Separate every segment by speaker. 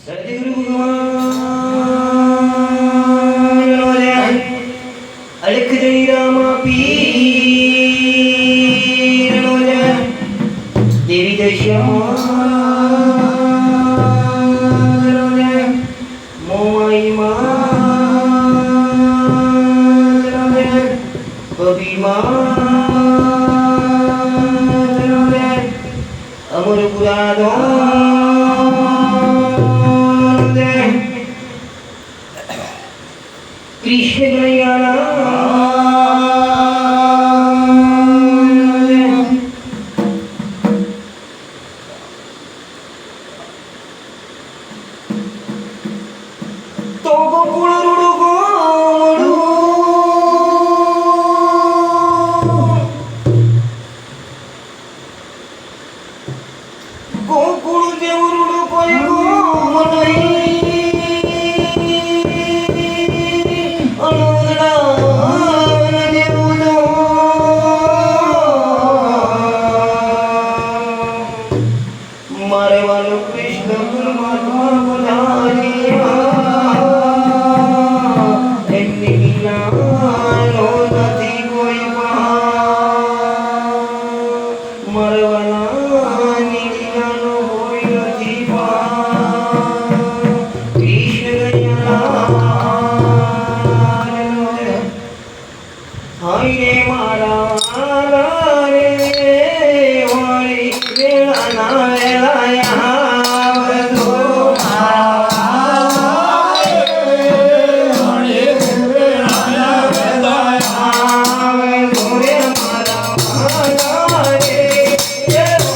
Speaker 1: સદગુરુ ભગવાન અલખ જઈ રામા પીર દેવી દશ્યા મોમાઈ માં બબી માં અમર પુરાદો कृष्ण तो गोकुल रुडु गोडु गोकुल देव रुडु कोई गोम नहीं मारे वालो कृष्ण परमात्मा बोलारिया एमनी लीलानो નથી કોઈ પાર મારે વાલાની લીલાનો કોઈ નથી પાર કૃષ્ણ હાય રે મારા રે વાળી વેળાના Yeah.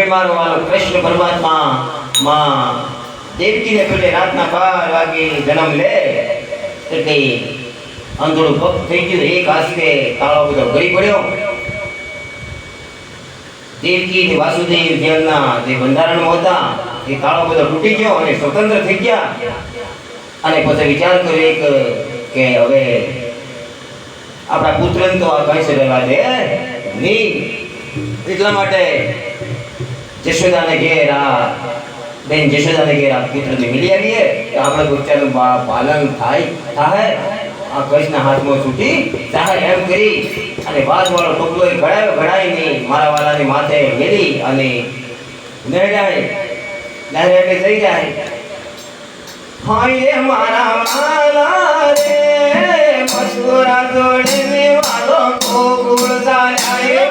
Speaker 1: હવે મારો વાલો કૃષ્ણ પરમાત્મા માં દેવકીને પેલે રાતના 12 વાગે જન્મ લે એટલે અંધળું ભક્ત થઈ ગયું. એક હાથે તાળો બધો ગળી પડ્યો. દેવકી ને વાસુદેવ જેલના જે બંધારણમાં હતા એ તાળો બધો તૂટી ગયો અને સ્વતંત્ર થઈ ગયા. અને પછી વિચાર કર્યો કે હવે આપણા પુત્રને તો આ કઈ રહેવા દે નહીં. એટલા માટે જશોદાને ઘેર બેન જશોદાને ઘેર આ પુત્રને મળી આવીએ. આપણે બચ્ચાનું પાલન થાય આ કૃષ્ણના હાથમાં છૂટી જાય એમ કરી અને વાળો ટોપલો ઘડાઈને મારા વાલાની માથે મેલી અને નહેરાય થઈ જાય. હાય મારા વાલા રે મસુરા જોડે વાલો ગોકુળ જાય.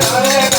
Speaker 2: Hare